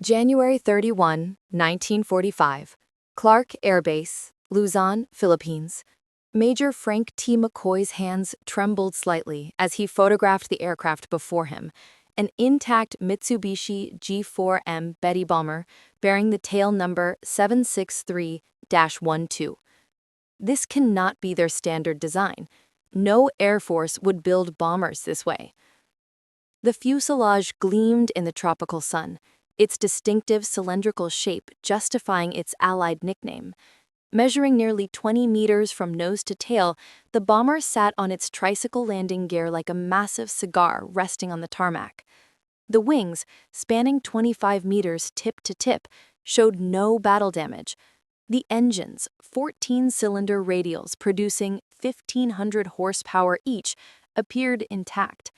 January 31, 1945, Clark Air Base, Luzon, Philippines. Major Frank T. McCoy's hands trembled slightly as he photographed the aircraft before him, an intact Mitsubishi G4M Betty bomber bearing the tail number 763-12. This cannot be their standard design. No Air Force would build bombers this way. The fuselage gleamed in the tropical sun, its distinctive cylindrical shape justifying its allied nickname. Measuring nearly 20 meters from nose to tail, the bomber sat on its tricycle landing gear like a massive cigar resting on the tarmac. The wings, spanning 25 meters tip to tip, showed no battle damage. The engines, 14-cylinder radials producing 1,500 horsepower each, appeared intact.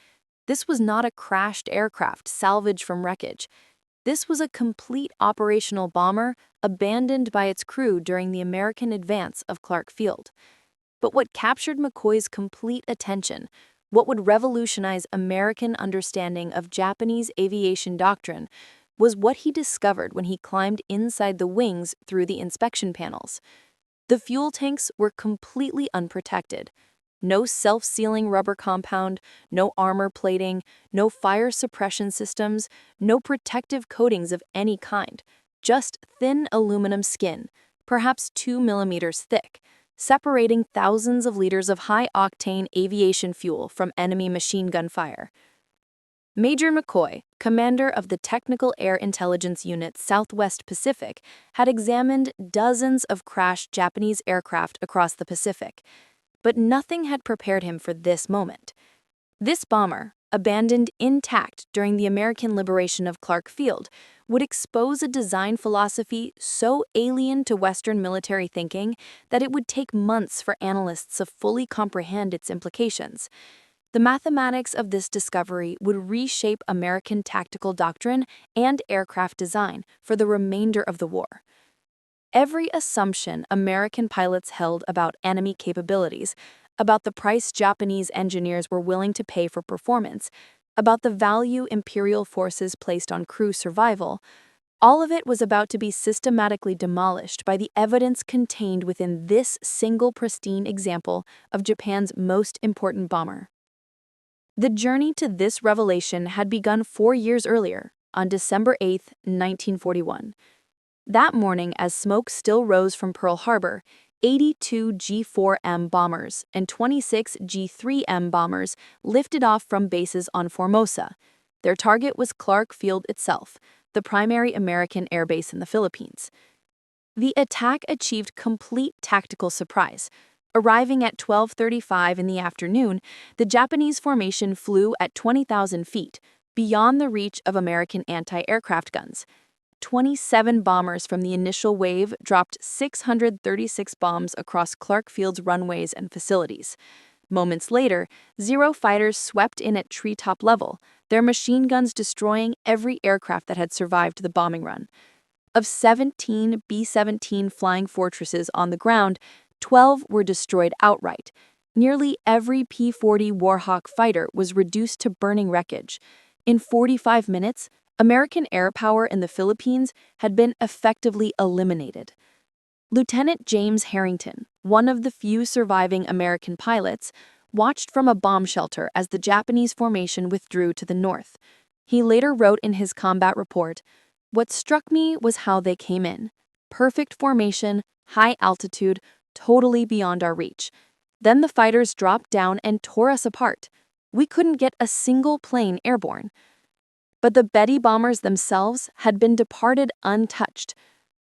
This was not a crashed aircraft salvaged from wreckage. This was a complete operational bomber abandoned by its crew during the American advance of Clark Field. But what captured McCoy's complete attention, what would revolutionize American understanding of Japanese aviation doctrine, was what he discovered when he climbed inside the wings through the inspection panels. The fuel tanks were completely unprotected. No self-sealing rubber compound, no armor plating, no fire suppression systems, no protective coatings of any kind, just thin aluminum skin, perhaps 2 millimeters thick, separating thousands of liters of high-octane aviation fuel from enemy machine gun fire. Major McCoy, commander of the Technical Air Intelligence Unit Southwest Pacific, had examined dozens of crashed Japanese aircraft across the Pacific. But nothing had prepared him for this moment. This bomber, abandoned intact during the American liberation of Clark Field, would expose a design philosophy so alien to Western military thinking that it would take months for analysts to fully comprehend its implications. The mathematics of this discovery would reshape American tactical doctrine and aircraft design for the remainder of the war. Every assumption American pilots held about enemy capabilities, about the price Japanese engineers were willing to pay for performance, about the value imperial forces placed on crew survival, all of it was about to be systematically demolished by the evidence contained within this single pristine example of Japan's most important bomber. The journey to this revelation had begun 4 years earlier, on December 8, 1941. That morning, as smoke still rose from Pearl Harbor, 82 G4M bombers and 26 G3M bombers lifted off from bases on Formosa. Their target was Clark Field itself, the primary American air base in the Philippines. The attack achieved complete tactical surprise. Arriving at 12:35 in the afternoon, the Japanese formation flew at 20,000 feet, beyond the reach of American anti-aircraft guns. 27 bombers from the initial wave dropped 636 bombs across Clark Field's runways and facilities. Moments later, 0 fighters swept in at treetop level, their machine guns destroying every aircraft that had survived the bombing run. Of 17 B-17 flying fortresses on the ground, 12 were destroyed outright. Nearly every P-40 Warhawk fighter was reduced to burning wreckage. In 45 minutes, American air power in the Philippines had been effectively eliminated. Lieutenant James Harrington, one of the few surviving American pilots, watched from a bomb shelter as the Japanese formation withdrew to the north. He later wrote in his combat report, "What struck me was how they came in. Perfect formation, high altitude, totally beyond our reach. Then the fighters dropped down and tore us apart. We couldn't get a single plane airborne." But the Betty bombers themselves had been departed untouched.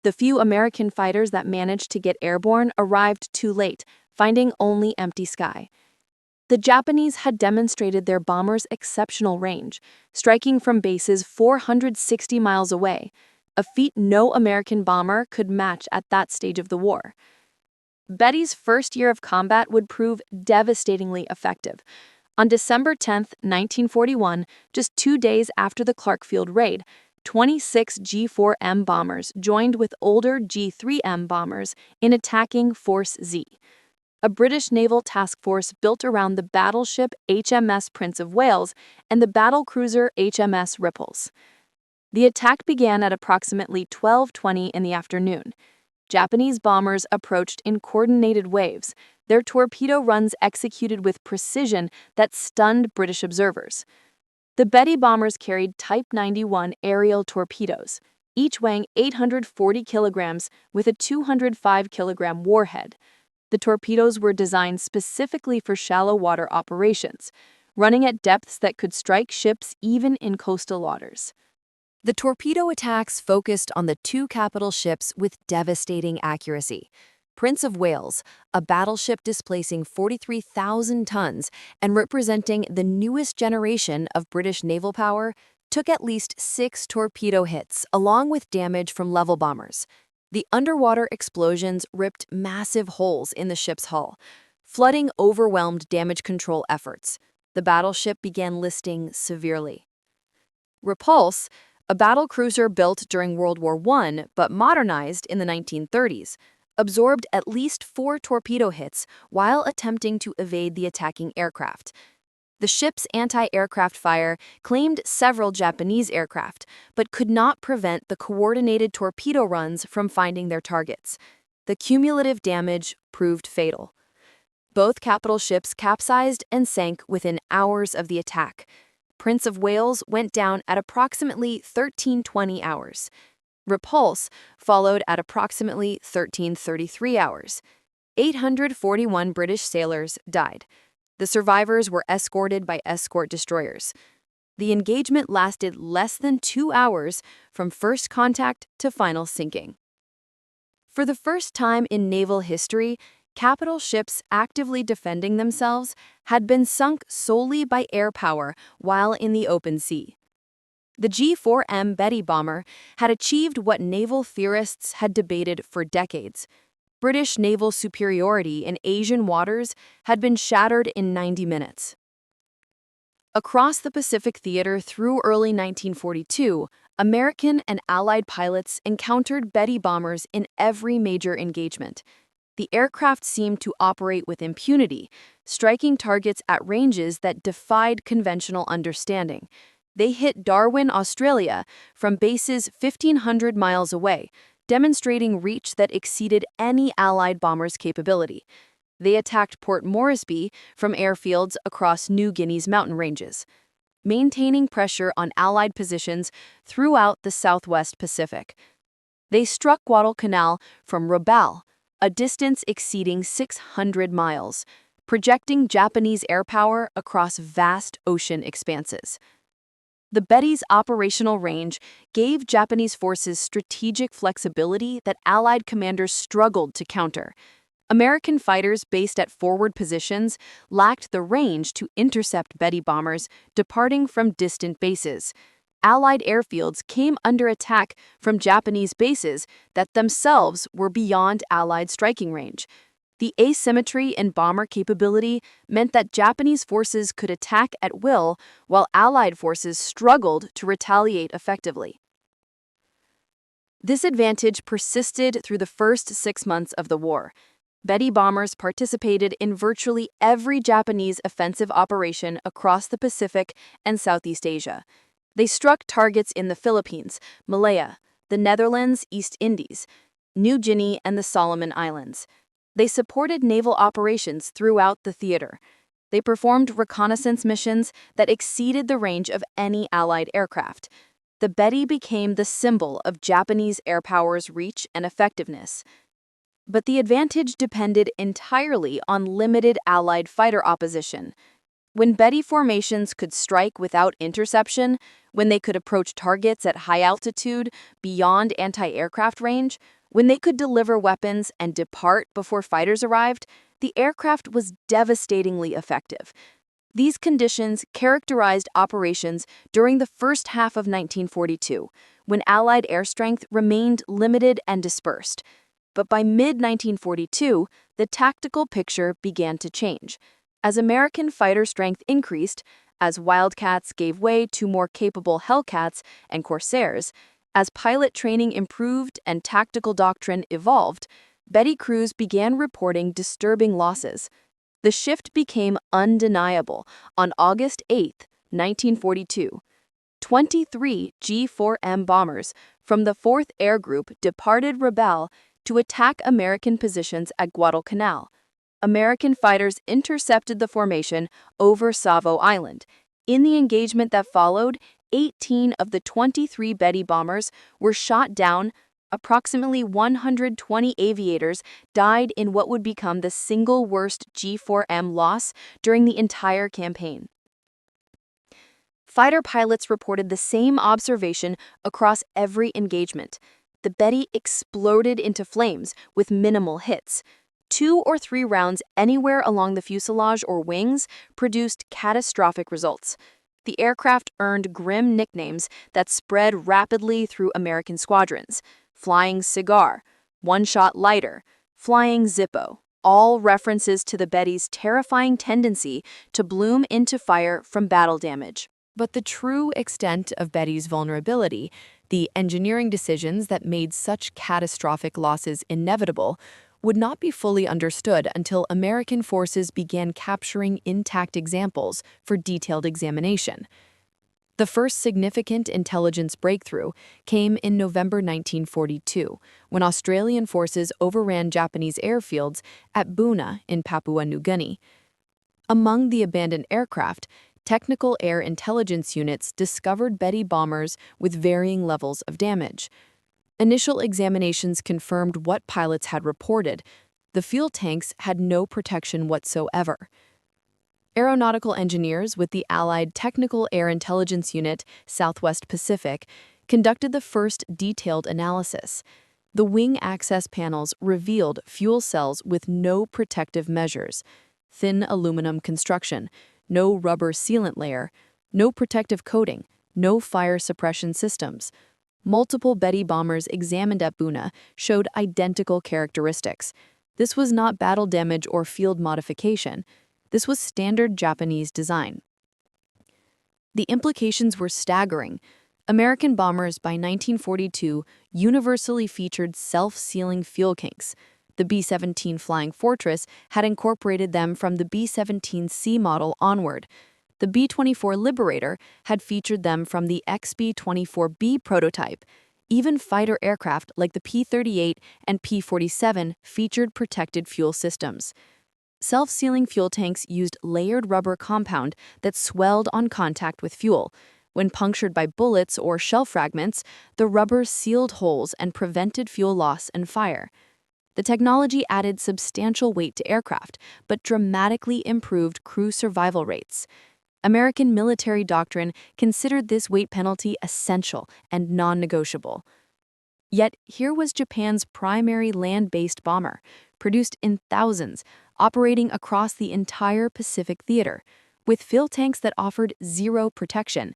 The few American fighters that managed to get airborne arrived too late, finding only empty sky. The Japanese had demonstrated their bombers' exceptional range, striking from bases 460 miles away, a feat no American bomber could match at that stage of the war. Betty's first year of combat would prove devastatingly effective. On December 10, 1941, just 2 days after the Clark Field raid, 26 G4M bombers joined with older G3M bombers in attacking Force Z, a British naval task force built around the battleship HMS Prince of Wales and the battlecruiser HMS Repulse. The attack began at approximately 12:20 in the afternoon. Japanese bombers approached in coordinated waves, their torpedo runs executed with precision that stunned British observers. The Betty bombers carried Type 91 aerial torpedoes, each weighing 840 kilograms with a 205-kilogram warhead. The torpedoes were designed specifically for shallow water operations, running at depths that could strike ships even in coastal waters. The torpedo attacks focused on the two capital ships with devastating accuracy. Prince of Wales, a battleship displacing 43,000 tons and representing the newest generation of British naval power, took at least 6 torpedo hits along with damage from level bombers. The underwater explosions ripped massive holes in the ship's hull. Flooding overwhelmed damage control efforts. The battleship began listing severely. Repulse, a battle cruiser built during World War I but modernized in the 1930s, absorbed at least 4 torpedo hits while attempting to evade the attacking aircraft. The ship's anti-aircraft fire claimed several Japanese aircraft, but could not prevent the coordinated torpedo runs from finding their targets. The cumulative damage proved fatal. Both capital ships capsized and sank within hours of the attack. Prince of Wales went down at approximately 13:20 hours. Repulse followed at approximately 13:33 hours. 841 British sailors died. The survivors were escorted by escort destroyers. The engagement lasted less than 2 hours from first contact to final sinking. For the first time in naval history, capital ships actively defending themselves had been sunk solely by air power while in the open sea. The G4M Betty bomber had achieved what naval theorists had debated for decades. British naval superiority in Asian waters had been shattered in 90 minutes. Across the Pacific theater through early 1942, American and Allied pilots encountered Betty bombers in every major engagement. The aircraft seemed to operate with impunity, striking targets at ranges that defied conventional understanding. They hit Darwin, Australia, from bases 1,500 miles away, demonstrating reach that exceeded any Allied bomber's capability. They attacked Port Moresby from airfields across New Guinea's mountain ranges, maintaining pressure on Allied positions throughout the Southwest Pacific. They struck Guadalcanal from Rabaul, a distance exceeding 600 miles, projecting Japanese air power across vast ocean expanses. The Betty's operational range gave Japanese forces strategic flexibility that Allied commanders struggled to counter. American fighters based at forward positions lacked the range to intercept Betty bombers departing from distant bases. Allied airfields came under attack from Japanese bases that themselves were beyond Allied striking range. The asymmetry in bomber capability meant that Japanese forces could attack at will while Allied forces struggled to retaliate effectively. This advantage persisted through the first 6 months of the war. Betty bombers participated in virtually every Japanese offensive operation across the Pacific and Southeast Asia. They struck targets in the Philippines, Malaya, the Netherlands, East Indies, New Guinea, and the Solomon Islands. They supported naval operations throughout the theater. They performed reconnaissance missions that exceeded the range of any Allied aircraft. The Betty became the symbol of Japanese air power's reach and effectiveness. But the advantage depended entirely on limited Allied fighter opposition. When Betty formations could strike without interception, when they could approach targets at high altitude beyond anti-aircraft range, when they could deliver weapons and depart before fighters arrived, the aircraft was devastatingly effective. These conditions characterized operations during the first half of 1942, when Allied air strength remained limited and dispersed. But by mid-1942, the tactical picture began to change. As American fighter strength increased, as Wildcats gave way to more capable Hellcats and Corsairs, as pilot training improved and tactical doctrine evolved, Betty crews began reporting disturbing losses. The shift became undeniable on August 8, 1942. 23 G4M bombers from the 4th Air Group departed Repulse to attack American positions at Guadalcanal. American fighters intercepted the formation over Savo Island. In the engagement that followed, 18 of the 23 Betty bombers were shot down. Approximately 120 aviators died in what would become the single worst G4M loss during the entire campaign. Fighter pilots reported the same observation across every engagement. The Betty exploded into flames with minimal hits. 2 or 3 rounds anywhere along the fuselage or wings produced catastrophic results. The aircraft earned grim nicknames that spread rapidly through American squadrons: Flying Cigar, One-Shot Lighter, Flying Zippo, all references to the Betty's terrifying tendency to bloom into fire from battle damage. But the true extent of Betty's vulnerability, the engineering decisions that made such catastrophic losses inevitable, would not be fully understood until American forces began capturing intact examples for detailed examination. The first significant intelligence breakthrough came in November 1942, when Australian forces overran Japanese airfields at Buna in Papua New Guinea. Among the abandoned aircraft, technical air intelligence units discovered Betty bombers with varying levels of damage. Initial examinations confirmed what pilots had reported: the fuel tanks had no protection whatsoever. Aeronautical engineers with the Allied Technical Air Intelligence Unit, Southwest Pacific, conducted the first detailed analysis. The wing access panels revealed fuel cells with no protective measures: thin aluminum construction, no rubber sealant layer, no protective coating, no fire suppression systems. Multiple Betty bombers examined at Buna showed identical characteristics. This was not battle damage or field modification. This was standard Japanese design. The implications were staggering. American bombers by 1942 universally featured self-sealing fuel kinks. The B-17 Flying Fortress had incorporated them from the B-17C model onward. The B-24 Liberator had featured them from the XB-24B prototype. Even fighter aircraft like the P-38 and P-47 featured protected fuel systems. Self-sealing fuel tanks used layered rubber compound that swelled on contact with fuel. When punctured by bullets or shell fragments, the rubber sealed holes and prevented fuel loss and fire. The technology added substantial weight to aircraft, but dramatically improved crew survival rates. American military doctrine considered this weight penalty essential and non-negotiable. Yet here was Japan's primary land-based bomber, produced in thousands, operating across the entire Pacific theater, with fuel tanks that offered zero protection.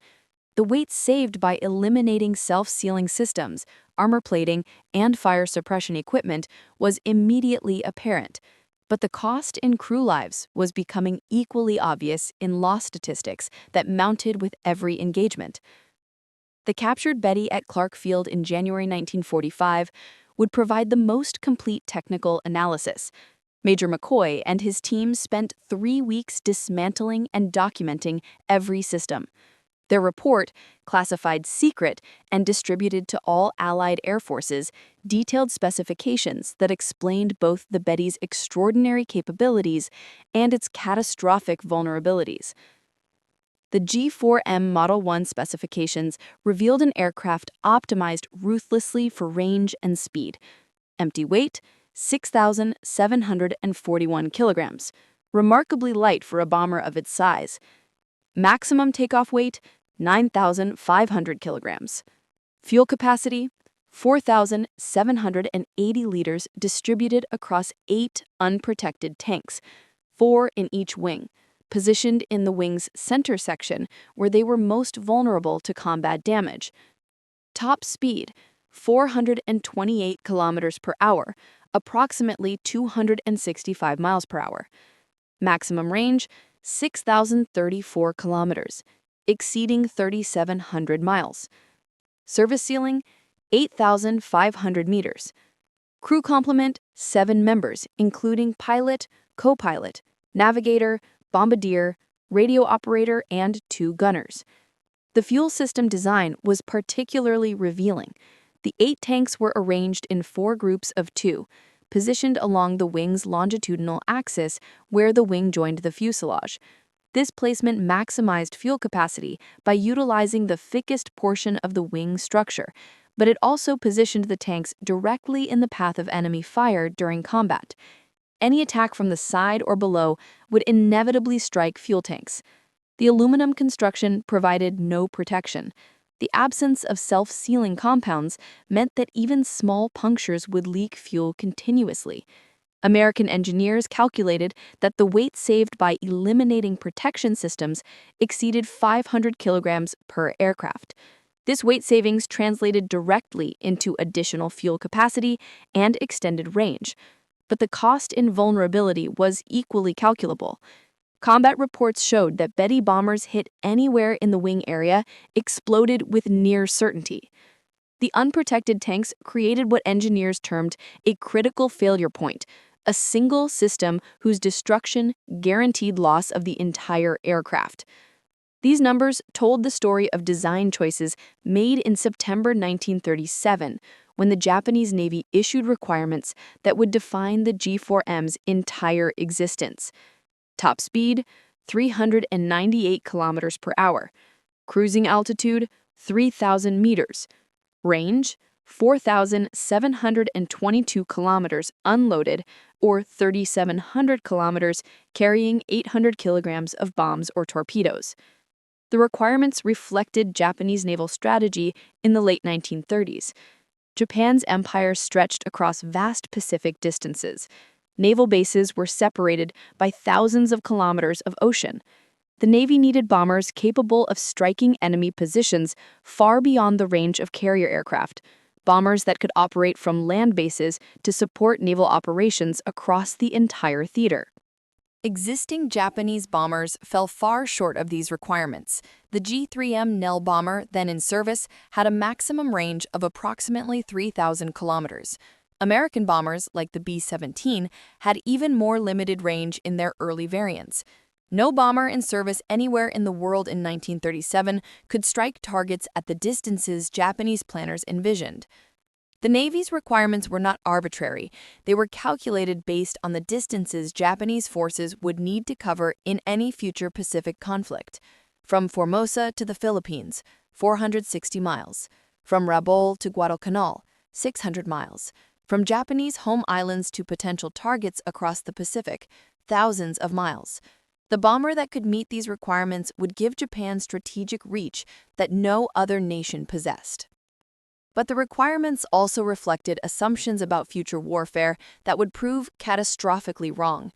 The weight saved by eliminating self-sealing systems, armor plating, and fire suppression equipment was immediately apparent. But the cost in crew lives was becoming equally obvious in loss statistics that mounted with every engagement. The captured Betty at Clark Field in January 1945 would provide the most complete technical analysis. Major McCoy and his team spent 3 weeks dismantling and documenting every system. Their report, classified secret and distributed to all Allied air forces, detailed specifications that explained both the Betty's extraordinary capabilities and its catastrophic vulnerabilities. The G4M Model 1 specifications revealed an aircraft optimized ruthlessly for range and speed. Empty weight, 6,741 kilograms, remarkably light for a bomber of its size. Maximum takeoff weight, 9,500 kilograms. Fuel capacity, 4,780 liters distributed across 8 unprotected tanks, 4 in each wing, positioned in the wing's center section where they were most vulnerable to combat damage. Top speed, 428 kilometers per hour, approximately 265 miles per hour. Maximum range, 6,034 kilometers, exceeding 3,700 miles. Service ceiling, 8,500 meters. Crew complement, 7 members, including pilot, co-pilot, navigator, bombardier, radio operator, and 2 gunners. The fuel system design was particularly revealing. The 8 tanks were arranged in 4 groups of 2, positioned along the wing's longitudinal axis where the wing joined the fuselage. This placement maximized fuel capacity by utilizing the thickest portion of the wing structure, but it also positioned the tanks directly in the path of enemy fire during combat. Any attack from the side or below would inevitably strike fuel tanks. The aluminum construction provided no protection. The absence of self-sealing compounds meant that even small punctures would leak fuel continuously. American engineers calculated that the weight saved by eliminating protection systems exceeded 500 kilograms per aircraft. This weight savings translated directly into additional fuel capacity and extended range, but the cost in vulnerability was equally calculable. Combat reports showed that Betty bombers hit anywhere in the wing area exploded with near certainty. The unprotected tanks created what engineers termed a critical failure point, a single system whose destruction guaranteed loss of the entire aircraft. These numbers told the story of design choices made in September 1937, when the Japanese Navy issued requirements that would define the G4M's entire existence. Top speed, 398 kilometers per hour. Cruising altitude, 3,000 meters. Range, 4,722 kilometers unloaded, or 3,700 kilometers carrying 800 kilograms of bombs or torpedoes. The requirements reflected Japanese naval strategy in the late 1930s. Japan's empire stretched across vast Pacific distances. Naval bases were separated by thousands of kilometers of ocean. The Navy needed bombers capable of striking enemy positions far beyond the range of carrier aircraft, bombers that could operate from land bases to support naval operations across the entire theater. Existing Japanese bombers fell far short of these requirements. The G4M Nell bomber, then in service, had a maximum range of approximately 3,000 kilometers. American bombers, like the B-17, had even more limited range in their early variants. No bomber in service anywhere in the world in 1937 could strike targets at the distances Japanese planners envisioned. The Navy's requirements were not arbitrary. They were calculated based on the distances Japanese forces would need to cover in any future Pacific conflict. From Formosa to the Philippines, 460 miles. From Rabaul to Guadalcanal, 600 miles. From Japanese home islands to potential targets across the Pacific, thousands of miles. The bomber that could meet these requirements would give Japan strategic reach that no other nation possessed. But the requirements also reflected assumptions about future warfare that would prove catastrophically wrong.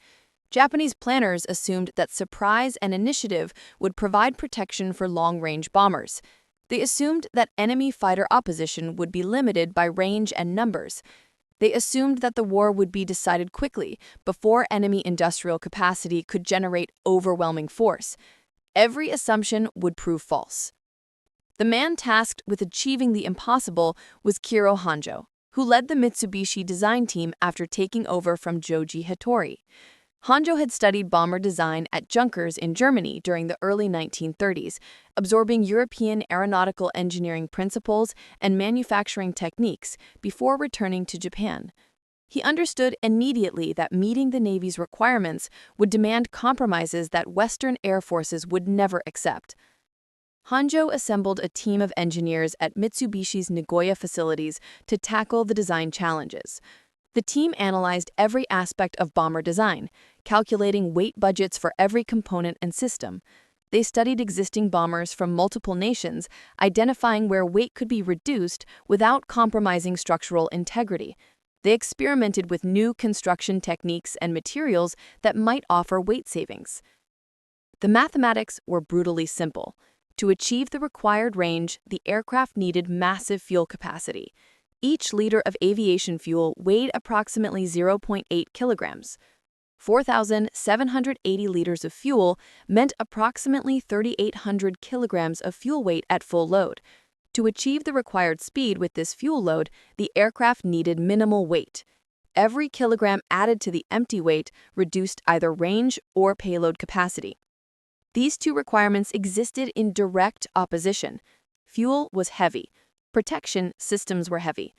Japanese planners assumed that surprise and initiative would provide protection for long-range bombers. They assumed that enemy fighter opposition would be limited by range and numbers. They assumed that the war would be decided quickly, before enemy industrial capacity could generate overwhelming force. Every assumption would prove false. The man tasked with achieving the impossible was Kiro Honjo, who led the Mitsubishi design team after taking over from Joji Hattori. Honjo had studied bomber design at Junkers in Germany during the early 1930s, absorbing European aeronautical engineering principles and manufacturing techniques before returning to Japan. He understood immediately that meeting the Navy's requirements would demand compromises that Western air forces would never accept. Honjo assembled a team of engineers at Mitsubishi's Nagoya facilities to tackle the design challenges. The team analyzed every aspect of bomber design, calculating weight budgets for every component and system. They studied existing bombers from multiple nations, identifying where weight could be reduced without compromising structural integrity. They experimented with new construction techniques and materials that might offer weight savings. The mathematics were brutally simple. To achieve the required range, the aircraft needed massive fuel capacity. Each liter of aviation fuel weighed approximately 0.8 kilograms. 4,780 liters of fuel meant approximately 3,800 kilograms of fuel weight at full load. To achieve the required speed with this fuel load, the aircraft needed minimal weight. Every kilogram added to the empty weight reduced either range or payload capacity. These two requirements existed in direct opposition. Fuel was heavy. Protection systems were heavy.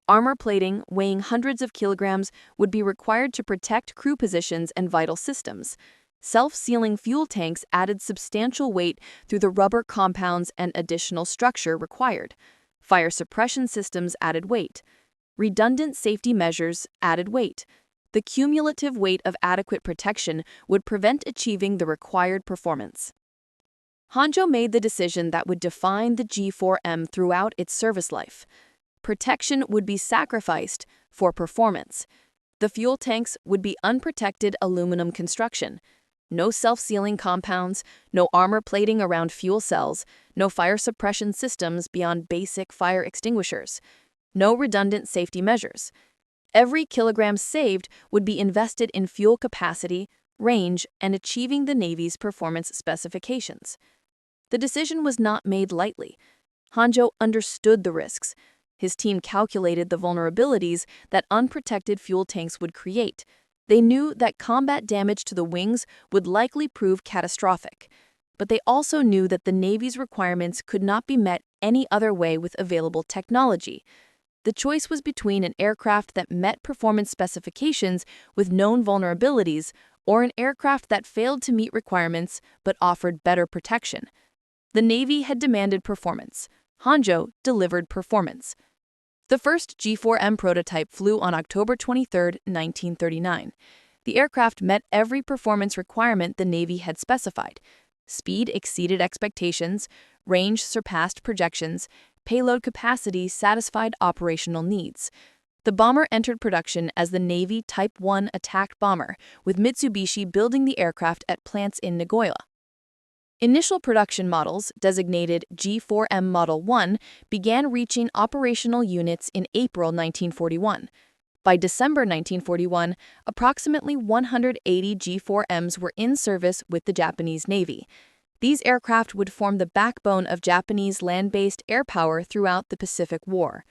Armor plating, weighing hundreds of kilograms, would be required to protect crew positions and vital systems. Self-sealing fuel tanks added substantial weight through the rubber compounds and additional structure required. Fire suppression systems added weight. Redundant safety measures added weight. The cumulative weight of adequate protection would prevent achieving the required performance. Honjo made the decision that would define the G4M throughout its service life. Protection would be sacrificed for performance. The fuel tanks would be unprotected aluminum construction. No self-sealing compounds, no armor plating around fuel cells, no fire suppression systems beyond basic fire extinguishers, no redundant safety measures. Every kilogram saved would be invested in fuel capacity, range, and achieving the Navy's performance specifications. The decision was not made lightly. Honjo understood the risks. His team calculated the vulnerabilities that unprotected fuel tanks would create. They knew that combat damage to the wings would likely prove catastrophic. But they also knew that the Navy's requirements could not be met any other way with available technology. The choice was between an aircraft that met performance specifications with known vulnerabilities or an aircraft that failed to meet requirements but offered better protection. The Navy had demanded performance. Honjo delivered performance. The first G4M prototype flew on October 23, 1939. The aircraft met every performance requirement the Navy had specified. Speed exceeded expectations, range surpassed projections, payload capacity satisfied operational needs. The bomber entered production as the Navy Type 1 attack bomber, with Mitsubishi building the aircraft at plants in Nagoya. Initial production models, designated G4M Model 1, began reaching operational units in April 1941. By December 1941, approximately 180 G4Ms were in service with the Japanese Navy. These aircraft would form the backbone of Japanese land-based air power throughout the Pacific War.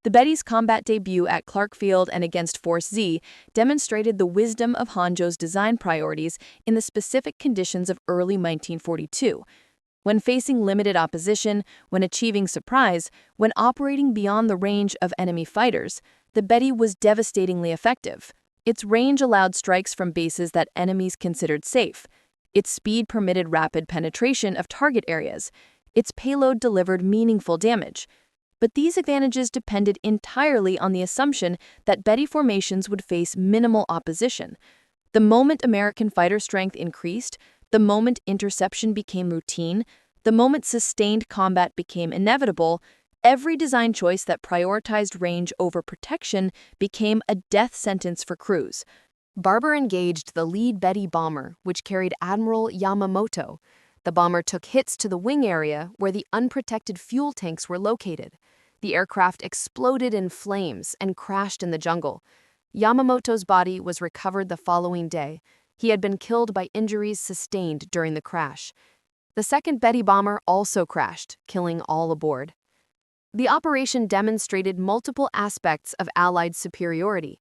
The Betty's combat debut at Clark Field and against Force Z demonstrated the wisdom of Honjo's design priorities in the specific conditions of early 1942. When facing limited opposition, when achieving surprise, when operating beyond the range of enemy fighters, the Betty was devastatingly effective. Its range allowed strikes from bases that enemies considered safe. Its speed permitted rapid penetration of target areas. Its payload delivered meaningful damage. But these advantages depended entirely on the assumption that Betty formations would face minimal opposition. The moment American fighter strength increased, the moment interception became routine, the moment sustained combat became inevitable, every design choice that prioritized range over protection became a death sentence for crews. Barber engaged the lead Betty bomber, which carried Admiral Yamamoto. The bomber took hits to the wing area where the unprotected fuel tanks were located. The aircraft exploded in flames and crashed in the jungle. Yamamoto's body was recovered the following day. He had been killed by injuries sustained during the crash. The second Betty bomber also crashed, killing all aboard. The operation demonstrated multiple aspects of Allied superiority.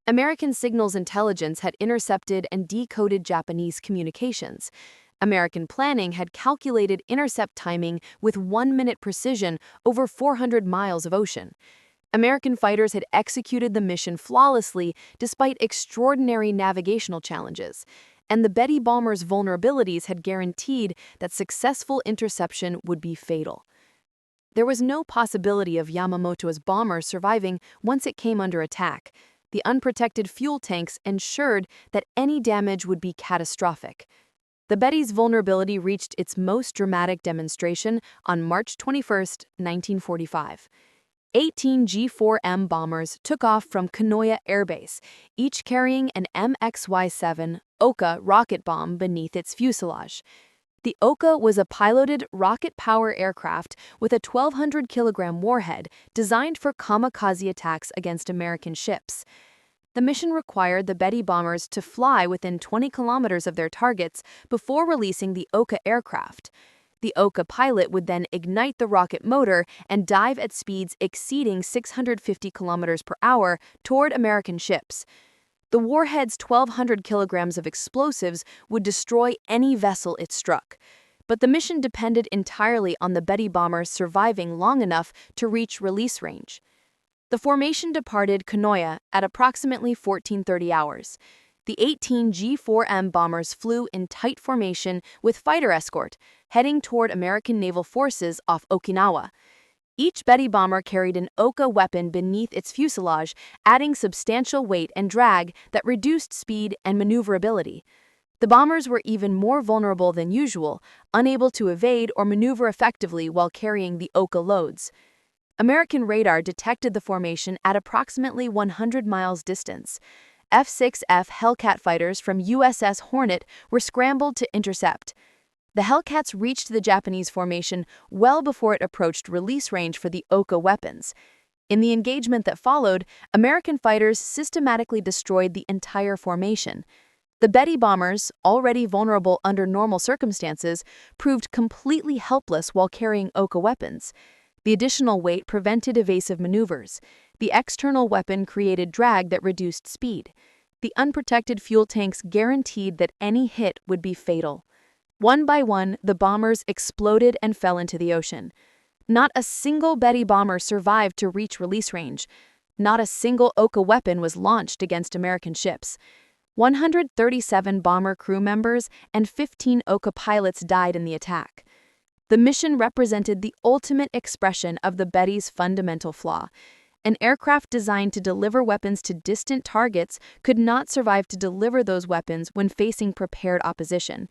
American signals intelligence had intercepted and decoded Japanese communications. American planning had calculated intercept timing with 1-minute precision over 400 miles of ocean. American fighters had executed the mission flawlessly despite extraordinary navigational challenges, and the Betty bomber's vulnerabilities had guaranteed that successful interception would be fatal. There was no possibility of Yamamoto's bomber surviving once it came under attack. The unprotected fuel tanks ensured that any damage would be catastrophic. The Betty's vulnerability reached its most dramatic demonstration on March 21, 1945. 18 G4M bombers took off from Kanoya Air Base, each carrying an MXY-7 Oka rocket bomb beneath its fuselage. The Oka was a piloted rocket-power aircraft with a 1,200-kilogram warhead designed for kamikaze attacks against American ships. The mission required the Betty bombers to fly within 20 kilometers of their targets before releasing the Oka aircraft. The Oka pilot would then ignite the rocket motor and dive at speeds exceeding 650 kilometers per hour toward American ships. The warhead's 1,200 kilograms of explosives would destroy any vessel it struck. But the mission depended entirely on the Betty bombers surviving long enough to reach release range. The formation departed Konoya at approximately 14:30 hours. The 18 G4M bombers flew in tight formation with fighter escort, heading toward American naval forces off Okinawa. Each Betty bomber carried an Oka weapon beneath its fuselage, adding substantial weight and drag that reduced speed and maneuverability. The bombers were even more vulnerable than usual, unable to evade or maneuver effectively while carrying the Oka loads. American radar detected the formation at approximately 100 miles distance. F-6F Hellcat fighters from USS Hornet were scrambled to intercept. The Hellcats reached the Japanese formation well before it approached release range for the Oka weapons. In the engagement that followed, American fighters systematically destroyed the entire formation. The Betty bombers, already vulnerable under normal circumstances, proved completely helpless while carrying Oka weapons. The additional weight prevented evasive maneuvers. The external weapon created drag that reduced speed. The unprotected fuel tanks guaranteed that any hit would be fatal. One by one, the bombers exploded and fell into the ocean. Not a single Betty bomber survived to reach release range. Not a single Oka weapon was launched against American ships. 137 bomber crew members and 15 Oka pilots died in the attack. The mission represented the ultimate expression of the Betty's fundamental flaw. An aircraft designed to deliver weapons to distant targets could not survive to deliver those weapons when facing prepared opposition.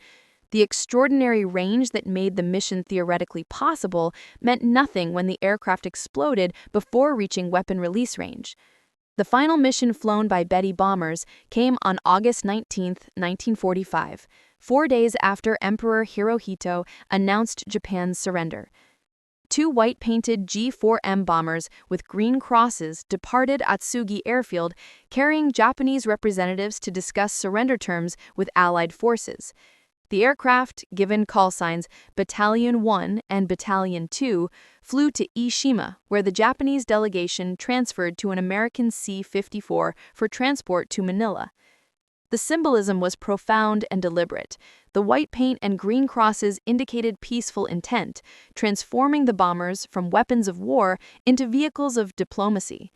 The extraordinary range that made the mission theoretically possible meant nothing when the aircraft exploded before reaching weapon release range. The final mission flown by Betty bombers came on August 19, 1945, 4 days after Emperor Hirohito announced Japan's surrender. Two white-painted G4M bombers with green crosses departed Atsugi Airfield, carrying Japanese representatives to discuss surrender terms with Allied forces. The aircraft, given call signs Battalion 1 and Battalion 2, flew to Ishima, where the Japanese delegation transferred to an American C-54 for transport to Manila. The symbolism was profound and deliberate. The white paint and green crosses indicated peaceful intent, transforming the bombers from weapons of war into vehicles of diplomacy.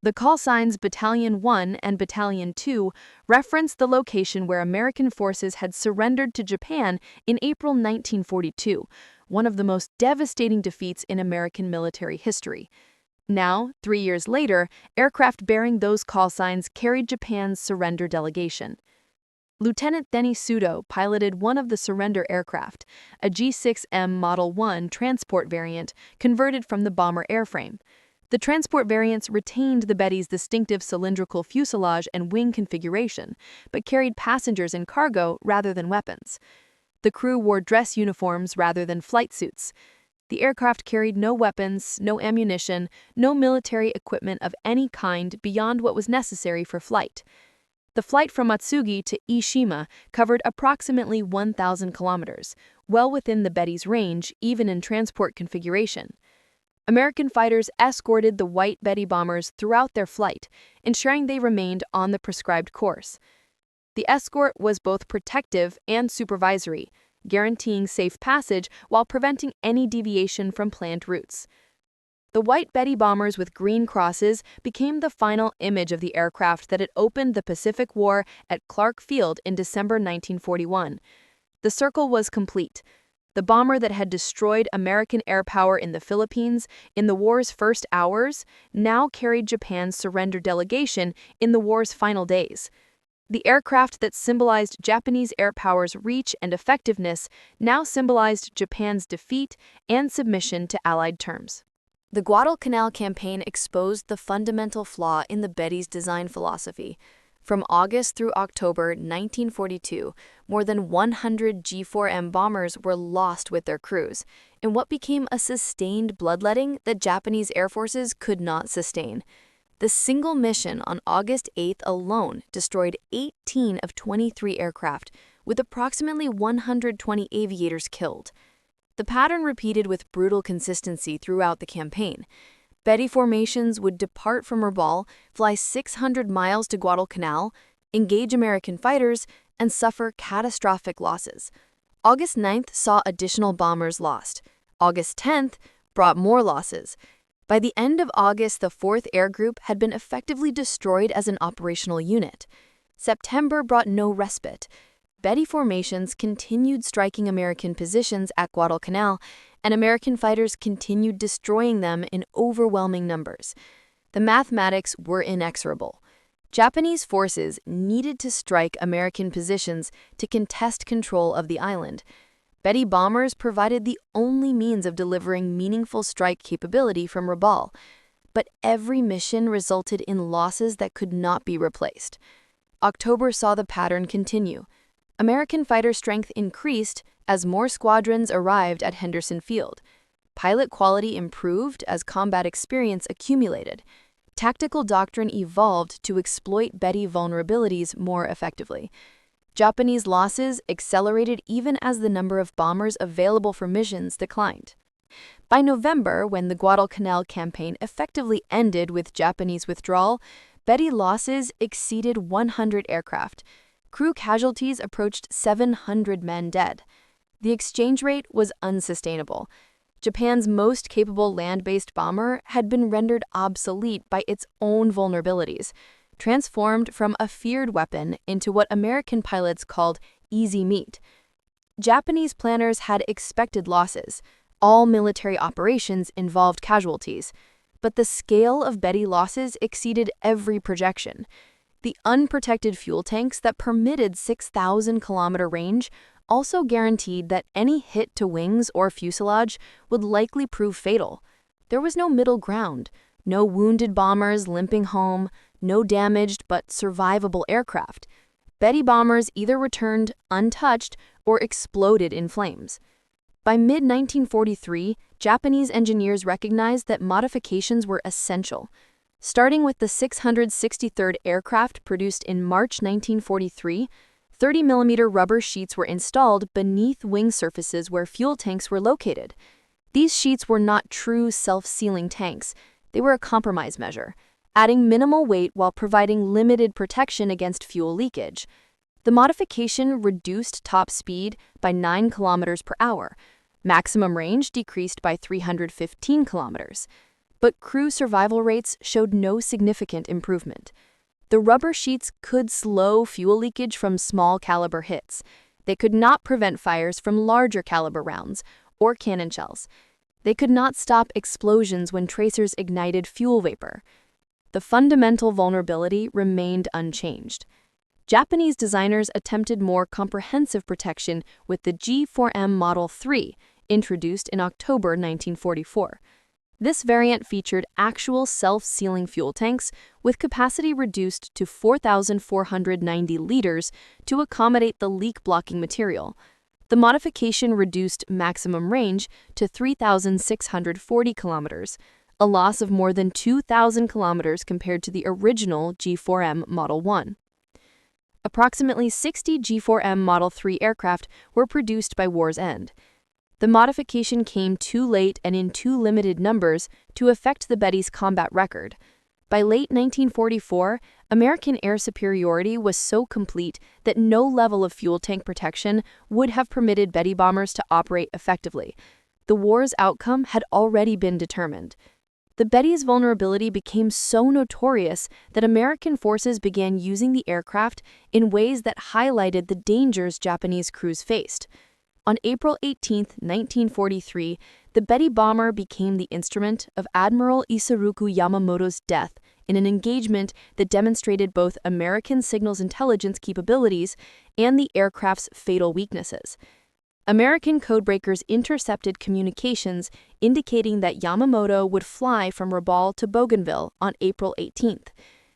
The call signs Battalion 1 and Battalion 2 referenced the location where American forces had surrendered to Japan in April 1942, one of the most devastating defeats in American military history. Now, 3 years later, aircraft bearing those call signs carried Japan's surrender delegation. Lieutenant Denny Sudo piloted one of the surrender aircraft, a G6M Model 1 transport variant converted from the bomber airframe. The transport variants retained the Betty's distinctive cylindrical fuselage and wing configuration, but carried passengers and cargo rather than weapons. The crew wore dress uniforms rather than flight suits. The aircraft carried no weapons, no ammunition, no military equipment of any kind beyond what was necessary for flight. The flight from Atsugi to Ishima covered approximately 1,000 kilometers, well within the Betty's range, even in transport configuration. American fighters escorted the white Betty bombers throughout their flight, ensuring they remained on the prescribed course. The escort was both protective and supervisory, guaranteeing safe passage while preventing any deviation from planned routes. The white Betty bombers with green crosses became the final image of the aircraft that had opened the Pacific War at Clark Field in December 1941. The circle was complete. The bomber that had destroyed American air power in the Philippines in the war's first hours now carried Japan's surrender delegation in the war's final days. The aircraft that symbolized Japanese air power's reach and effectiveness now symbolized Japan's defeat and submission to Allied terms. The Guadalcanal campaign exposed the fundamental flaw in the Betty's design philosophy. From August through October 1942, more than 100 G4M bombers were lost with their crews, in what became a sustained bloodletting that Japanese air forces could not sustain. The single mission on August 8th alone destroyed 18 of 23 aircraft, with approximately 120 aviators killed. The pattern repeated with brutal consistency throughout the campaign. Betty formations would depart from Repulse, fly 600 miles to Guadalcanal, engage American fighters, and suffer catastrophic losses. August 9th saw additional bombers lost. August 10th brought more losses. By the end of August, the 4th Air Group had been effectively destroyed as an operational unit. September brought no respite. Betty formations continued striking American positions at Guadalcanal, and American fighters continued destroying them in overwhelming numbers. The mathematics were inexorable. Japanese forces needed to strike American positions to contest control of the island. Betty bombers provided the only means of delivering meaningful strike capability from Repulse, but every mission resulted in losses that could not be replaced. October saw the pattern continue. American fighter strength increased as more squadrons arrived at Henderson Field. Pilot quality improved as combat experience accumulated. Tactical doctrine evolved to exploit Betty vulnerabilities more effectively. Japanese losses accelerated even as the number of bombers available for missions declined. By November, when the Guadalcanal campaign effectively ended with Japanese withdrawal, Betty losses exceeded 100 aircraft. Crew casualties approached 700 men dead. The exchange rate was unsustainable. Japan's most capable land-based bomber had been rendered obsolete by its own vulnerabilities, transformed from a feared weapon into what American pilots called easy meat. Japanese planners had expected losses. All military operations involved casualties. But the scale of Betty losses exceeded every projection. The unprotected fuel tanks that permitted 6,000-kilometer range also guaranteed that any hit to wings or fuselage would likely prove fatal. There was no middle ground, no wounded bombers limping home, no damaged but survivable aircraft. Betty bombers either returned untouched or exploded in flames. By mid-1943, Japanese engineers recognized that modifications were essential. Starting with the 663rd aircraft produced in March 1943, 30mm rubber sheets were installed beneath wing surfaces where fuel tanks were located. These sheets were not true self-sealing tanks. They were a compromise measure, adding minimal weight while providing limited protection against fuel leakage. The modification reduced top speed by 9 kilometers per hour. Maximum range decreased by 315 kilometers. But crew survival rates showed no significant improvement. The rubber sheets could slow fuel leakage from small caliber hits. They could not prevent fires from larger caliber rounds or cannon shells. They could not stop explosions when tracers ignited fuel vapor. The fundamental vulnerability remained unchanged. Japanese designers attempted more comprehensive protection with the G4M Model 3, introduced in October 1944. This variant featured actual self-sealing fuel tanks with capacity reduced to 4,490 liters to accommodate the leak-blocking material. The modification reduced maximum range to 3,640 kilometers, a loss of more than 2,000 kilometers compared to the original G4M Model 1. Approximately 60 G4M Model 3 aircraft were produced by war's end. The modification came too late and in too limited numbers to affect the Betty's combat record. By late 1944, American air superiority was so complete that no level of fuel tank protection would have permitted Betty bombers to operate effectively. The war's outcome had already been determined. The Betty's vulnerability became so notorious that American forces began using the aircraft in ways that highlighted the dangers Japanese crews faced. On April 18, 1943, the Betty bomber became the instrument of Admiral Isoroku Yamamoto's death in an engagement that demonstrated both American signals intelligence capabilities and the aircraft's fatal weaknesses. American codebreakers intercepted communications indicating that Yamamoto would fly from Rabaul to Bougainville on April 18th.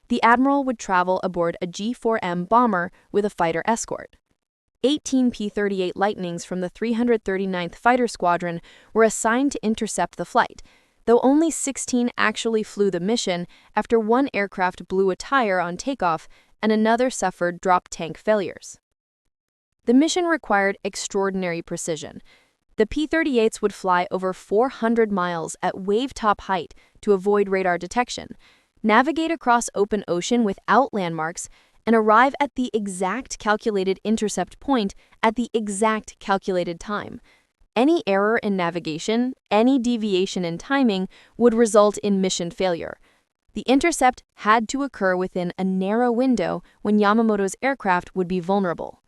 The admiral would travel aboard a G4M bomber with a fighter escort. 18 P-38 Lightnings from the 339th Fighter Squadron were assigned to intercept the flight, though only 16 actually flew the mission after one aircraft blew a tire on takeoff and another suffered drop tank failures. The mission required extraordinary precision. The P-38s would fly over 400 miles at wave-top height to avoid radar detection, navigate across open ocean without landmarks, and arrive at the exact calculated intercept point at the exact calculated time. Any error in navigation, any deviation in timing would result in mission failure. The intercept had to occur within a narrow window when Yamamoto's aircraft would be vulnerable.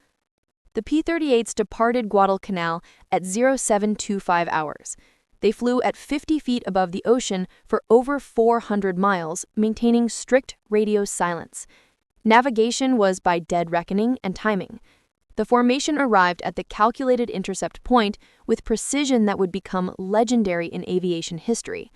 The P-38s departed Guadalcanal at 0725 hours. They flew at 50 feet above the ocean for over 400 miles, maintaining strict radio silence. Navigation was by dead reckoning and timing. The formation arrived at the calculated intercept point with precision that would become legendary in aviation history.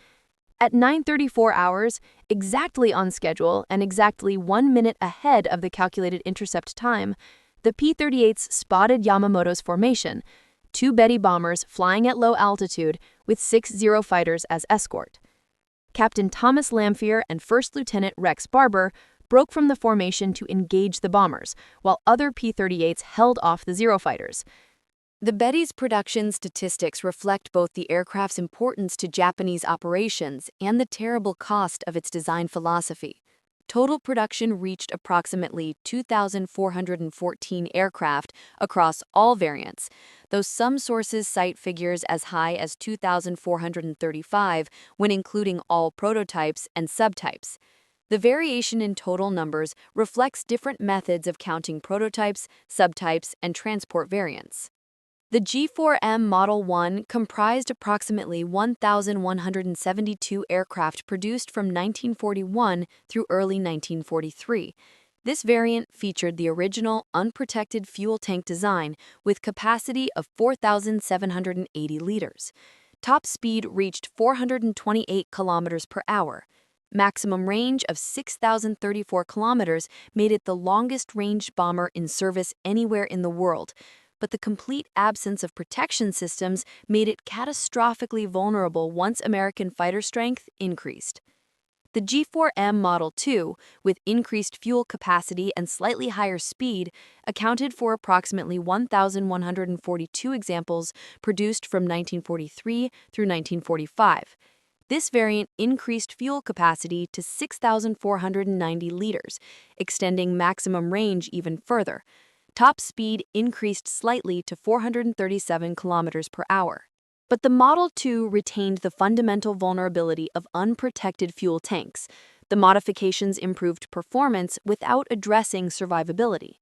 At 9:34 hours, exactly on schedule and exactly 1 minute ahead of the calculated intercept time, the P-38s spotted Yamamoto's formation, 2 Betty bombers flying at low altitude with 6 Zero fighters as escort. Captain Thomas Lamphere and First Lieutenant Rex Barber broke from the formation to engage the bombers, while other P-38s held off the Zero fighters. The Betty's production statistics reflect both the aircraft's importance to Japanese operations and the terrible cost of its design philosophy. Total production reached approximately 2,414 aircraft across all variants, though some sources cite figures as high as 2,435 when including all prototypes and subtypes. The variation in total numbers reflects different methods of counting prototypes, subtypes, and transport variants. The G4M Model 1 comprised approximately 1,172 aircraft produced from 1941 through early 1943. This variant featured the original unprotected fuel tank design with capacity of 4,780 liters. Top speed reached 428 kilometers per hour. Maximum range of 6,034 kilometers made it the longest-range bomber in service anywhere in the world, but the complete absence of protection systems made it catastrophically vulnerable once American fighter strength increased. The G4M Model 2, with increased fuel capacity and slightly higher speed, accounted for approximately 1,142 examples produced from 1943 through 1945. This variant increased fuel capacity to 6,490 liters, extending maximum range even further. Top speed increased slightly to 437 kilometers per hour. But the Model 2 retained the fundamental vulnerability of unprotected fuel tanks. The modifications improved performance without addressing survivability.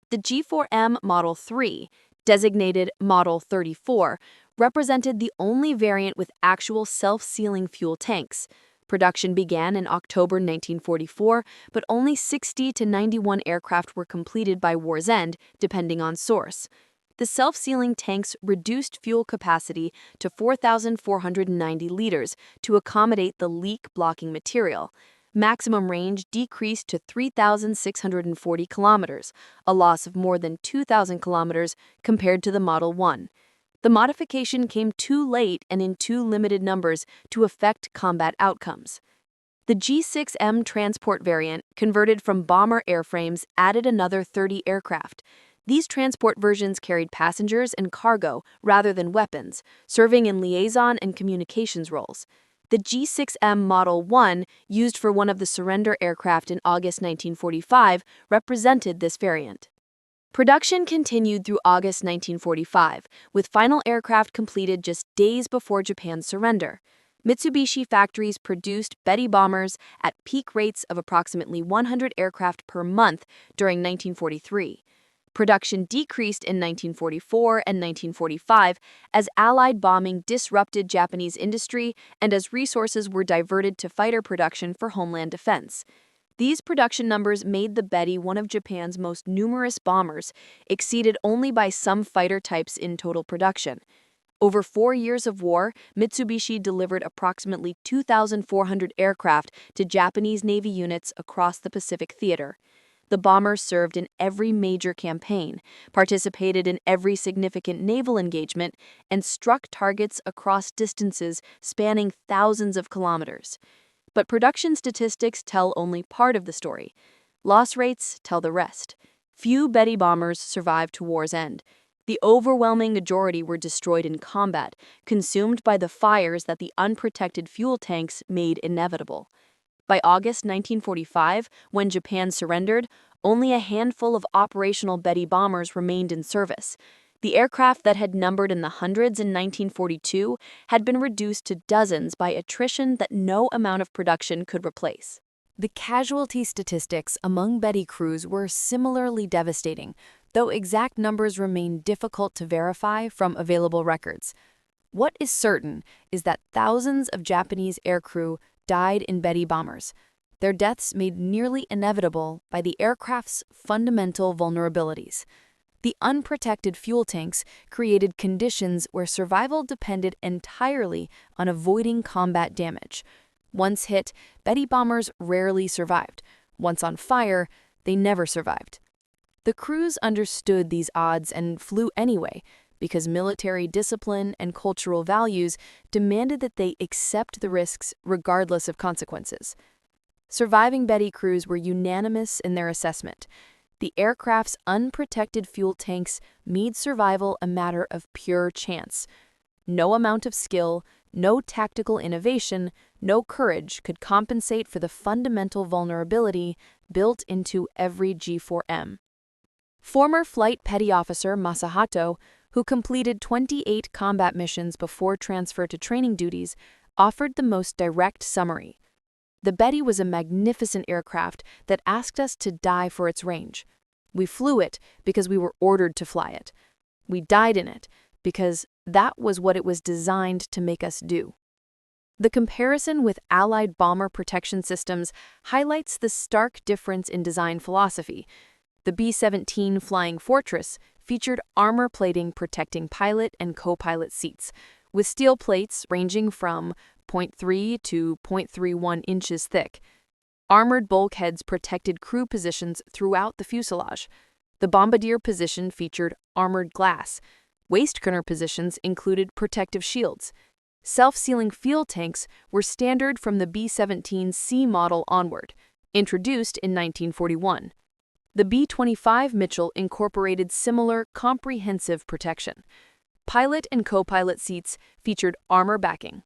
The G4M Model 3, designated Model 34, represented the only variant with actual self-sealing fuel tanks. Production began in October 1944, but only 60 to 91 aircraft were completed by war's end, depending on source. The self-sealing tanks reduced fuel capacity to 4,490 liters to accommodate the leak-blocking material. Maximum range decreased to 3,640 kilometers, a loss of more than 2,000 kilometers compared to the Model 1. The modification came too late and in too limited numbers to affect combat outcomes. The G6M transport variant, converted from bomber airframes, added another 30 aircraft. These transport versions carried passengers and cargo rather than weapons, serving in liaison and communications roles. The G6M Model 1, used for one of the surrender aircraft in August 1945, represented this variant. Production continued through August 1945, with final aircraft completed just days before Japan's surrender. Mitsubishi factories produced Betty bombers at peak rates of approximately 100 aircraft per month during 1943. Production decreased in 1944 and 1945 as Allied bombing disrupted Japanese industry and as resources were diverted to fighter production for homeland defense. These production numbers made the Betty one of Japan's most numerous bombers, exceeded only by some fighter types in total production. Over 4 years of war, Mitsubishi delivered approximately 2,400 aircraft to Japanese Navy units across the Pacific Theater. The bomber served in every major campaign, participated in every significant naval engagement, and struck targets across distances spanning thousands of kilometers. But production statistics tell only part of the story. Loss rates tell the rest. Few Betty bombers survived to war's end. The overwhelming majority were destroyed in combat, consumed by the fires that the unprotected fuel tanks made inevitable. By August 1945, when Japan surrendered, only a handful of operational Betty bombers remained in service. The aircraft that had numbered in the hundreds in 1942 had been reduced to dozens by attrition that no amount of production could replace. The casualty statistics among Betty crews were similarly devastating, though exact numbers remain difficult to verify from available records. What is certain is that thousands of Japanese aircrew died in Betty bombers, their deaths made nearly inevitable by the aircraft's fundamental vulnerabilities. The unprotected fuel tanks created conditions where survival depended entirely on avoiding combat damage. Once hit, Betty bombers rarely survived. Once on fire, they never survived. The crews understood these odds and flew anyway, because military discipline and cultural values demanded that they accept the risks regardless of consequences. Surviving Betty crews were unanimous in their assessment. The aircraft's unprotected fuel tanks made survival a matter of pure chance. No amount of skill, no tactical innovation, no courage could compensate for the fundamental vulnerability built into every G4M. Former Flight Petty Officer Masahato, who completed 28 combat missions before transfer to training duties, offered the most direct summary. The Betty was a magnificent aircraft that asked us to die for its range. We flew it because we were ordered to fly it. We died in it because that was what it was designed to make us do. The comparison with Allied bomber protection systems highlights the stark difference in design philosophy. The B-17 Flying Fortress featured armor plating protecting pilot and co-pilot seats, with steel plates ranging from 0.3 to 0.31 inches thick. Armored bulkheads protected crew positions throughout the fuselage. The bombardier position featured armored glass. Waistconer positions included protective shields. Self-sealing fuel tanks were standard from the B-17C model onward, introduced in 1941. The B-25 Mitchell incorporated similar comprehensive protection. Pilot and co-pilot seats featured armor backing.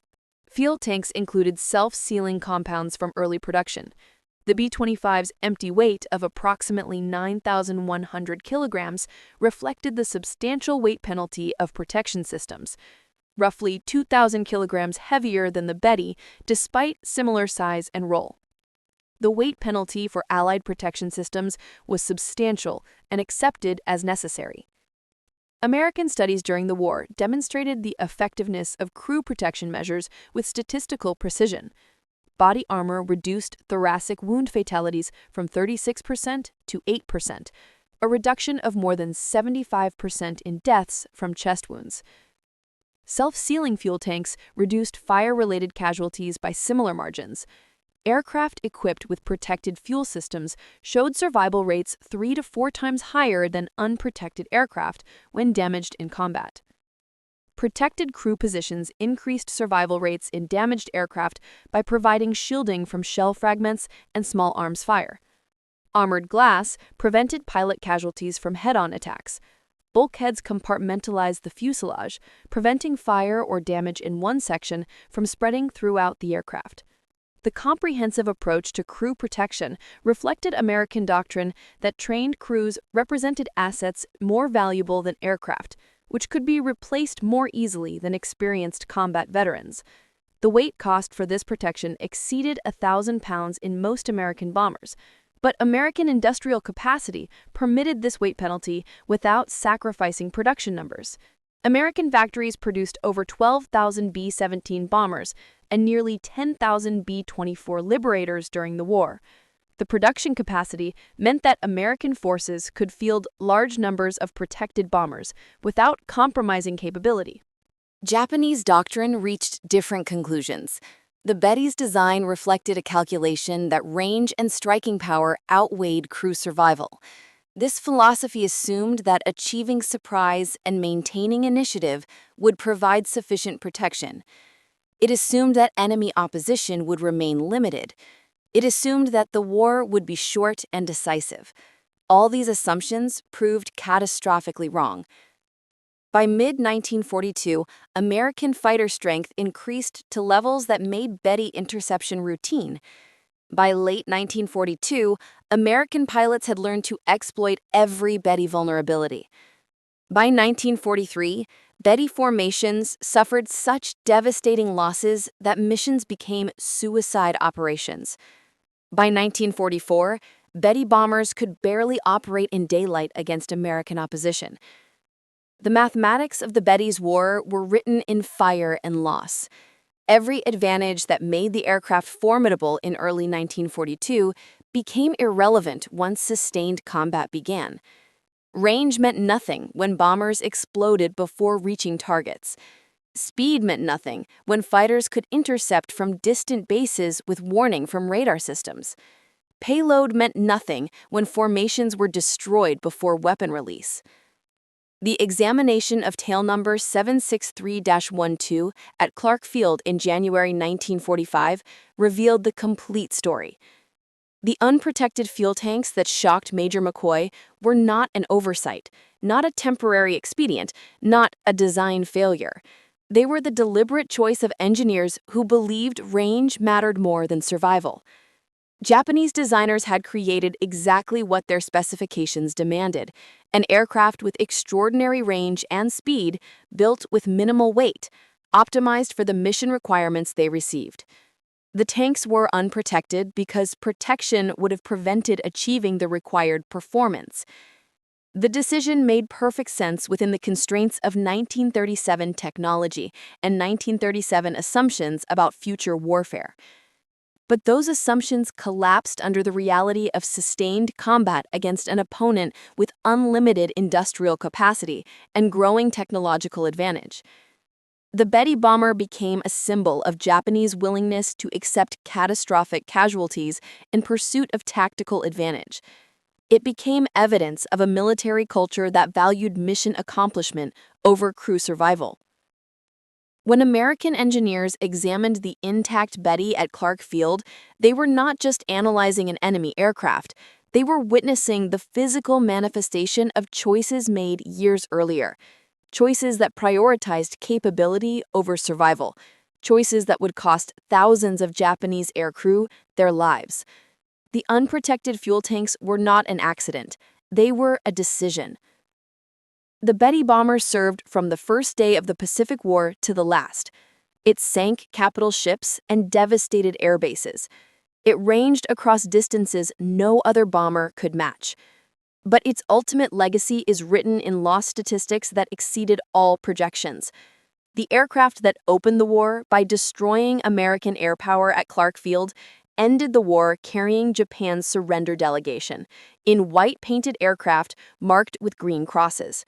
Fuel tanks included self-sealing compounds from early production. The B-25's empty weight of approximately 9,100 kilograms reflected the substantial weight penalty of protection systems, roughly 2,000 kilograms heavier than the Betty despite similar size and role. The weight penalty for Allied protection systems was substantial and accepted as necessary. American studies during the war demonstrated the effectiveness of crew protection measures with statistical precision. Body armor reduced thoracic wound fatalities from 36% to 8%, a reduction of more than 75% in deaths from chest wounds. Self-sealing fuel tanks reduced fire-related casualties by similar margins. Aircraft equipped with protected fuel systems showed survival rates 3 to 4 times higher than unprotected aircraft when damaged in combat. Protected crew positions increased survival rates in damaged aircraft by providing shielding from shell fragments and small arms fire. Armored glass prevented pilot casualties from head-on attacks. Bulkheads compartmentalized the fuselage, preventing fire or damage in one section from spreading throughout the aircraft. The comprehensive approach to crew protection reflected American doctrine that trained crews represented assets more valuable than aircraft, which could be replaced more easily than experienced combat veterans. The weight cost for this protection exceeded 1,000 pounds in most American bombers, but American industrial capacity permitted this weight penalty without sacrificing production numbers. American factories produced over 12,000 B-17 bombers and nearly 10,000 B-24 Liberators during the war. The production capacity meant that American forces could field large numbers of protected bombers without compromising capability. Japanese doctrine reached different conclusions. The Betty's design reflected a calculation that range and striking power outweighed crew survival. This philosophy assumed that achieving surprise and maintaining initiative would provide sufficient protection. It assumed that enemy opposition would remain limited. It assumed that the war would be short and decisive. All these assumptions proved catastrophically wrong. By mid-1942, American fighter strength increased to levels that made Betty interception routine. By late 1942, American pilots had learned to exploit every Betty vulnerability. By 1943, Betty formations suffered such devastating losses that missions became suicide operations. By 1944, Betty bombers could barely operate in daylight against American opposition. The mathematics of the Betty's war were written in fire and loss. Every advantage that made the aircraft formidable in early 1942 became irrelevant once sustained combat began. Range meant nothing when bombers exploded before reaching targets. Speed meant nothing when fighters could intercept from distant bases with warning from radar systems. Payload meant nothing when formations were destroyed before weapon release. The examination of tail number 763-12 at Clark Field in January 1945 revealed the complete story. The unprotected fuel tanks that shocked Major McCoy were not an oversight, not a temporary expedient, not a design failure. They were the deliberate choice of engineers who believed range mattered more than survival. Japanese designers had created exactly what their specifications demanded: an aircraft with extraordinary range and speed, built with minimal weight, optimized for the mission requirements they received. The tanks were unprotected because protection would have prevented achieving the required performance. The decision made perfect sense within the constraints of 1937 technology and 1937 assumptions about future warfare. But those assumptions collapsed under the reality of sustained combat against an opponent with unlimited industrial capacity and growing technological advantage. The Betty bomber became a symbol of Japanese willingness to accept catastrophic casualties in pursuit of tactical advantage. It became evidence of a military culture that valued mission accomplishment over crew survival. When American engineers examined the intact Betty at Clark Field, they were not just analyzing an enemy aircraft, they were witnessing the physical manifestation of choices made years earlier. Choices that prioritized capability over survival. Choices that would cost thousands of Japanese aircrew their lives. The unprotected fuel tanks were not an accident. They were a decision. The Betty bomber served from the first day of the Pacific War to the last. It sank capital ships and devastated air bases. It ranged across distances no other bomber could match. But its ultimate legacy is written in loss statistics that exceeded all projections. The aircraft that opened the war by destroying American air power at Clark Field ended the war carrying Japan's surrender delegation, in white-painted aircraft marked with green crosses.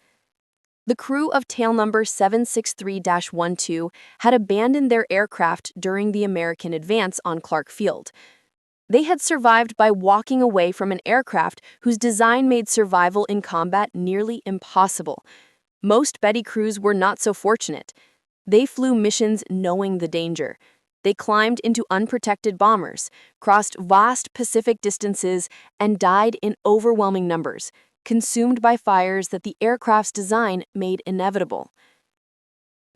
The crew of tail number 763-12 had abandoned their aircraft during the American advance on Clark Field. They had survived by walking away from an aircraft whose design made survival in combat nearly impossible. Most Betty crews were not so fortunate. They flew missions knowing the danger. They climbed into unprotected bombers, crossed vast Pacific distances, and died in overwhelming numbers, consumed by fires that the aircraft's design made inevitable.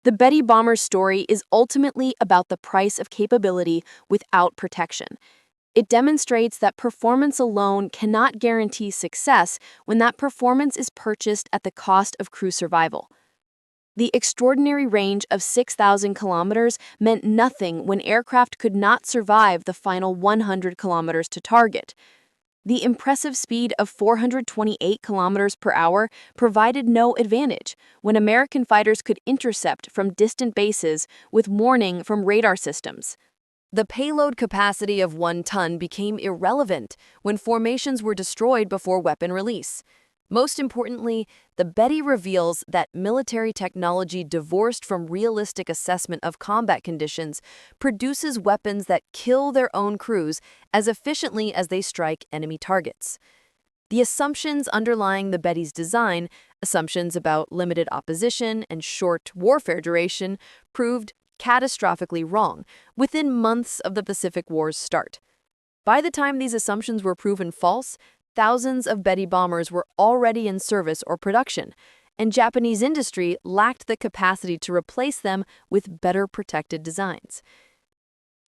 The Betty bomber's story is ultimately about the price of capability without protection. It demonstrates that performance alone cannot guarantee success when that performance is purchased at the cost of crew survival. The extraordinary range of 6,000 kilometers meant nothing when aircraft could not survive the final 100 kilometers to target. The impressive speed of 428 kilometers per hour provided no advantage when American fighters could intercept from distant bases with warning from radar systems. The payload capacity of 1 ton became irrelevant when formations were destroyed before weapon release. Most importantly, the Betty reveals that military technology divorced from realistic assessment of combat conditions produces weapons that kill their own crews as efficiently as they strike enemy targets. The assumptions underlying the Betty's design, assumptions about limited opposition and short warfare duration, proved catastrophically wrong within months of the Pacific War's start. By the time these assumptions were proven false, thousands of Betty bombers were already in service or production, and Japanese industry lacked the capacity to replace them with better protected designs.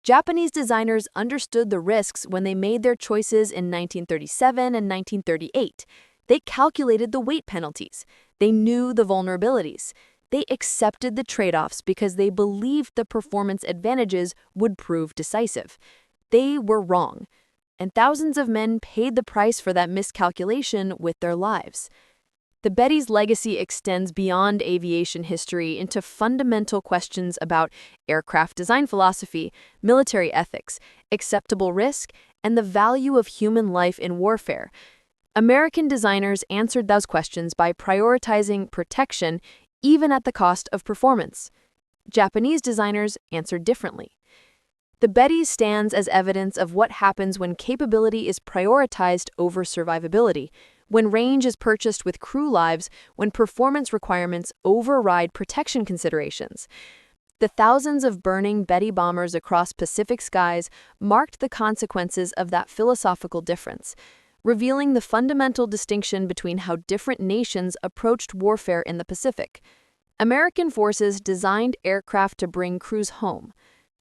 Japanese designers understood the risks when they made their choices in 1937 and 1938. They calculated the weight penalties. They knew the vulnerabilities. They accepted the trade-offs because they believed the performance advantages would prove decisive. They were wrong, and thousands of men paid the price for that miscalculation with their lives. The Betty's legacy extends beyond aviation history into fundamental questions about aircraft design philosophy, military ethics, acceptable risk, and the value of human life in warfare. American designers answered those questions by prioritizing protection even at the cost of performance. Japanese designers answered differently. The Betty stands as evidence of what happens when capability is prioritized over survivability, when range is purchased with crew lives, when performance requirements override protection considerations. The thousands of burning Betty bombers across Pacific skies marked the consequences of that philosophical difference, revealing the fundamental distinction between how different nations approached warfare in the Pacific. American forces designed aircraft to bring crews home.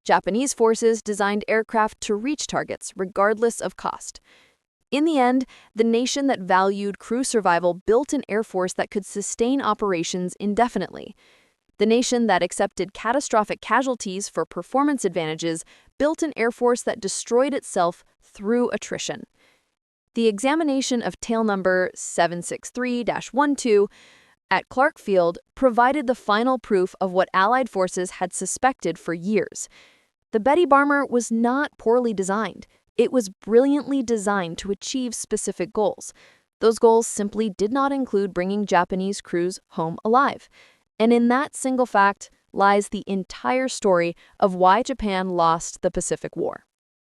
Japanese forces designed aircraft to reach targets, regardless of cost. In the end, the nation that valued crew survival built an air force that could sustain operations indefinitely. The nation that accepted catastrophic casualties for performance advantages built an air force that destroyed itself through attrition. The examination of tail number 763-12 at Clark Field provided the final proof of what Allied forces had suspected for years. The Betty bomber was not poorly designed. It was brilliantly designed to achieve specific goals. Those goals simply did not include bringing Japanese crews home alive. And in that single fact lies the entire story of why Japan lost the Pacific War.